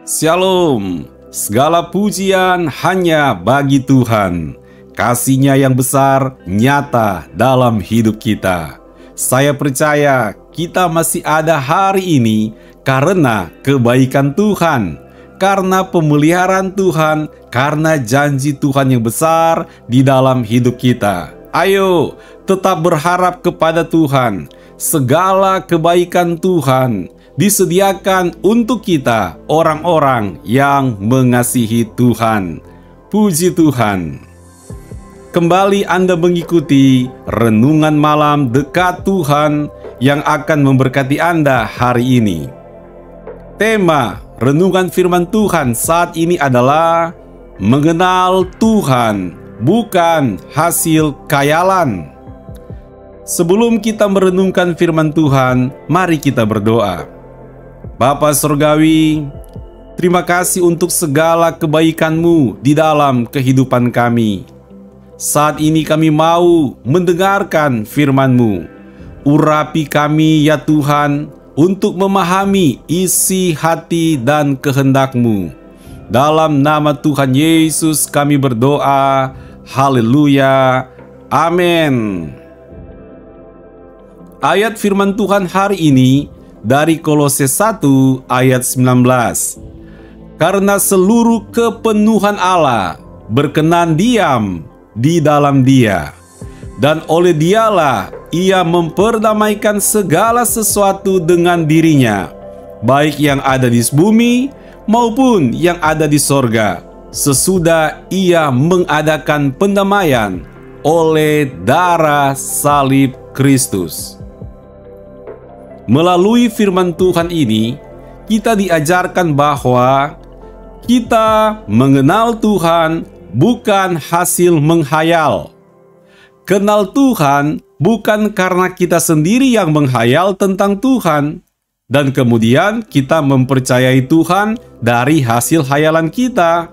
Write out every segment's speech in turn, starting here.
Shalom, segala pujian hanya bagi Tuhan. Kasih-Nya yang besar nyata dalam hidup kita. Saya percaya kita masih ada hari ini karena kebaikan Tuhan, karena pemeliharaan Tuhan, karena janji Tuhan yang besar di dalam hidup kita. Ayo, tetap berharap kepada Tuhan. Segala kebaikan Tuhan disediakan untuk kita, orang-orang yang mengasihi Tuhan. Puji Tuhan. Kembali Anda mengikuti Renungan Malam Dekat Tuhan yang akan memberkati Anda hari ini. Tema Renungan Firman Tuhan saat ini adalah mengenal Tuhan, bukan hasil khayalan. Sebelum kita merenungkan firman Tuhan, mari kita berdoa. Bapa Surgawi, terima kasih untuk segala kebaikan-Mu di dalam kehidupan kami. Saat ini kami mau mendengarkan firman-Mu. Urapi kami ya Tuhan untuk memahami isi hati dan kehendak-Mu. Dalam nama Tuhan Yesus kami berdoa. Haleluya. Amin. Ayat firman Tuhan hari ini dari Kolose 1 ayat 19. Karena seluruh kepenuhan Allah berkenan diam di dalam Dia, dan oleh Dialah Ia memperdamaikan segala sesuatu dengan dirinya, baik yang ada di bumi maupun yang ada di sorga, sesudah Ia mengadakan pendamaian oleh darah salib Kristus. Melalui firman Tuhan ini, kita diajarkan bahwa kita mengenal Tuhan bukan hasil menghayal. Kenal Tuhan bukan karena kita sendiri yang menghayal tentang Tuhan, dan kemudian kita mempercayai Tuhan dari hasil hayalan kita.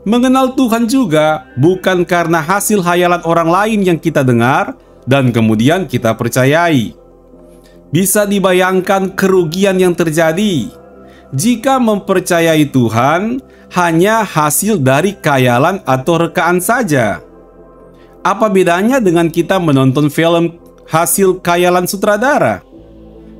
Mengenal Tuhan juga bukan karena hasil hayalan orang lain yang kita dengar, dan kemudian kita percayai. Bisa dibayangkan kerugian yang terjadi jika mempercayai Tuhan hanya hasil dari khayalan atau rekaan saja. Apa bedanya dengan kita menonton film hasil khayalan sutradara?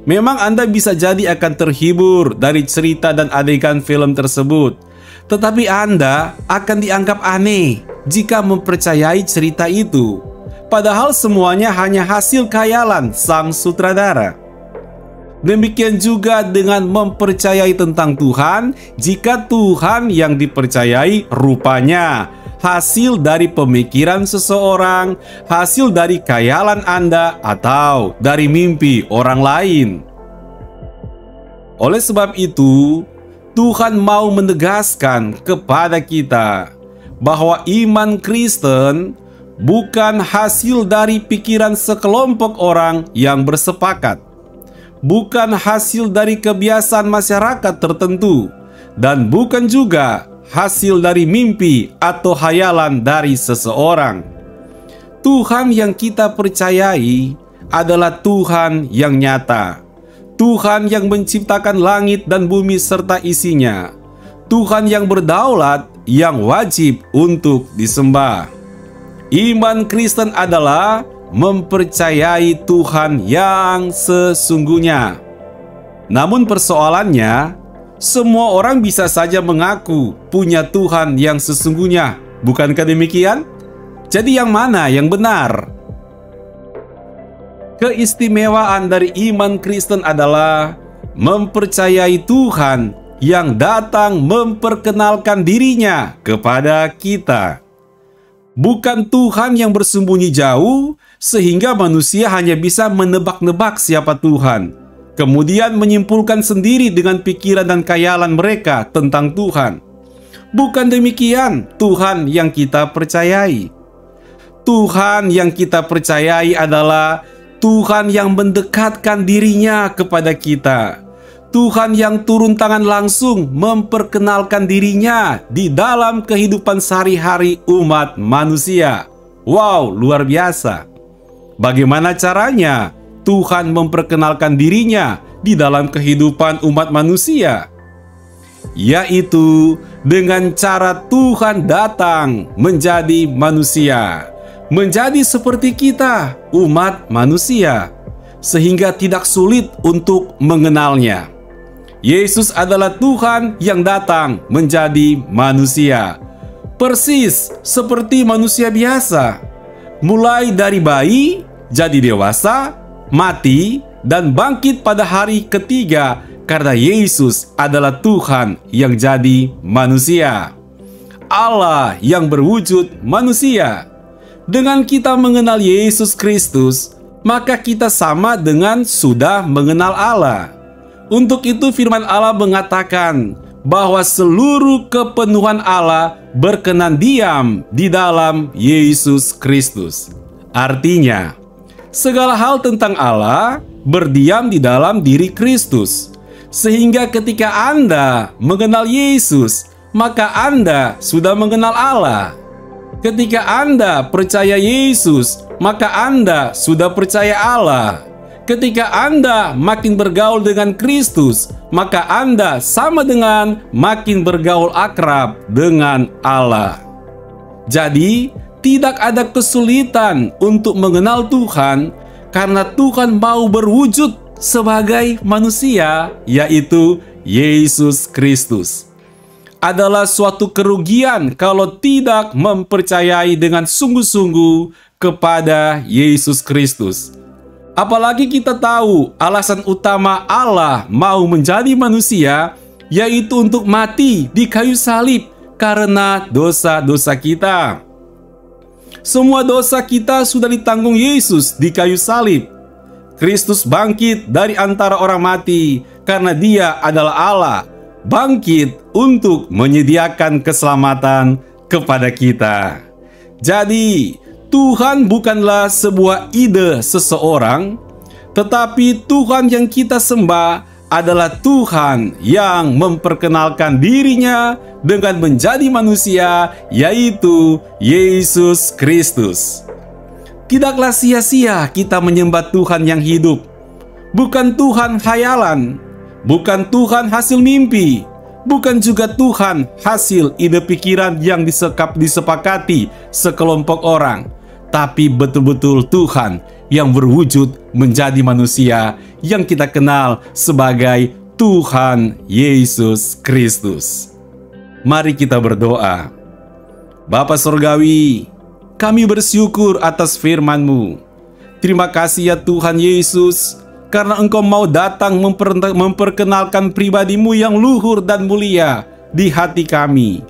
Memang Anda bisa jadi akan terhibur dari cerita dan adegan film tersebut, tetapi Anda akan dianggap aneh jika mempercayai cerita itu, padahal semuanya hanya hasil khayalan sang sutradara. Demikian juga dengan mempercayai tentang Tuhan, jika Tuhan yang dipercayai rupanya hasil dari pemikiran seseorang, hasil dari khayalan Anda, atau dari mimpi orang lain. Oleh sebab itu, Tuhan mau menegaskan kepada kita bahwa iman Kristen bukan hasil dari pikiran sekelompok orang yang bersepakat, bukan hasil dari kebiasaan masyarakat tertentu, dan bukan juga hasil dari mimpi atau hayalan dari seseorang. Tuhan yang kita percayai adalah Tuhan yang nyata, Tuhan yang menciptakan langit dan bumi serta isinya, Tuhan yang berdaulat yang wajib untuk disembah. Iman Kristen adalah mempercayai Tuhan yang sesungguhnya. Namun persoalannya, semua orang bisa saja mengaku punya Tuhan yang sesungguhnya. Bukankah demikian? Jadi yang mana yang benar? Keistimewaan dari iman Kristen adalah mempercayai Tuhan yang datang memperkenalkan dirinya kepada kita. Bukan Tuhan yang bersembunyi jauh sehingga manusia hanya bisa menebak-nebak siapa Tuhan, kemudian menyimpulkan sendiri dengan pikiran dan khayalan mereka tentang Tuhan. Bukan demikian Tuhan yang kita percayai. Tuhan yang kita percayai adalah Tuhan yang mendekatkan dirinya kepada kita. Tuhan yang turun tangan langsung memperkenalkan dirinya di dalam kehidupan sehari-hari umat manusia. Wow, luar biasa. Bagaimana caranya Tuhan memperkenalkan dirinya di dalam kehidupan umat manusia? yaitu dengan cara Tuhan datang menjadi manusia, menjadi seperti kita, umat manusia, sehingga tidak sulit untuk mengenalnya. Yesus adalah Tuhan yang datang menjadi manusia, persis seperti manusia biasa, mulai dari bayi, jadi dewasa, mati, dan bangkit pada hari ketiga, karena Yesus adalah Tuhan yang jadi manusia, Allah yang berwujud manusia. Dengan kita mengenal Yesus Kristus, maka kita sama dengan sudah mengenal Allah. Untuk itu firman Allah mengatakan bahwa seluruh kepenuhan Allah berkenan diam di dalam Yesus Kristus. Artinya, segala hal tentang Allah berdiam di dalam diri Kristus. Sehingga ketika Anda mengenal Yesus, maka Anda sudah mengenal Allah. Ketika Anda percaya Yesus, maka Anda sudah percaya Allah. Ketika Anda makin bergaul dengan Kristus, maka Anda sama dengan makin bergaul akrab dengan Allah. Jadi, tidak ada kesulitan untuk mengenal Tuhan, karena Tuhan mau berwujud sebagai manusia, yaitu Yesus Kristus. Adalah suatu kerugian kalau tidak mempercayai dengan sungguh-sungguh kepada Yesus Kristus. Apalagi kita tahu alasan utama Allah mau menjadi manusia, yaitu untuk mati di kayu salib karena dosa-dosa kita. Semua dosa kita sudah ditanggung Yesus di kayu salib. Kristus bangkit dari antara orang mati karena Dia adalah Allah, bangkit untuk menyediakan keselamatan kepada kita. Jadi, Tuhan bukanlah sebuah ide seseorang, tetapi Tuhan yang kita sembah adalah Tuhan yang memperkenalkan dirinya dengan menjadi manusia, yaitu Yesus Kristus. Tidaklah sia-sia kita menyembah Tuhan yang hidup, bukan Tuhan khayalan, bukan Tuhan hasil mimpi, bukan juga Tuhan hasil ide pikiran yang disepakati sekelompok orang, tapi betul-betul Tuhan yang berwujud menjadi manusia yang kita kenal sebagai Tuhan Yesus Kristus. Mari kita berdoa. Bapa Surgawi, kami bersyukur atas firman-Mu. Terima kasih ya Tuhan Yesus, karena Engkau mau datang memperkenalkan pribadi-Mu yang luhur dan mulia di hati kami,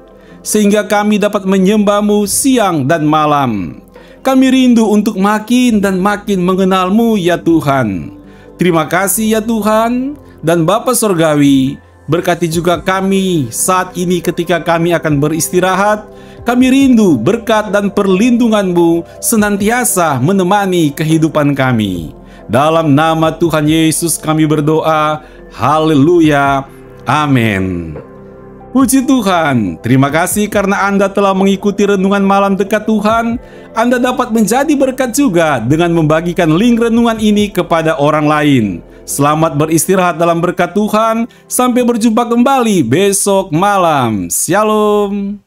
sehingga kami dapat menyembah-Mu siang dan malam. Kami rindu untuk makin dan makin mengenal-Mu ya Tuhan. Terima kasih ya Tuhan, dan Bapa Surgawi, berkati juga kami saat ini ketika kami akan beristirahat. Kami rindu berkat dan perlindungan-Mu senantiasa menemani kehidupan kami. Dalam nama Tuhan Yesus kami berdoa. Haleluya. Amin. Puji Tuhan. Terima kasih karena Anda telah mengikuti renungan malam dekat Tuhan. Anda dapat menjadi berkat juga dengan membagikan link renungan ini kepada orang lain. Selamat beristirahat dalam berkat Tuhan. Sampai berjumpa kembali besok malam. Shalom.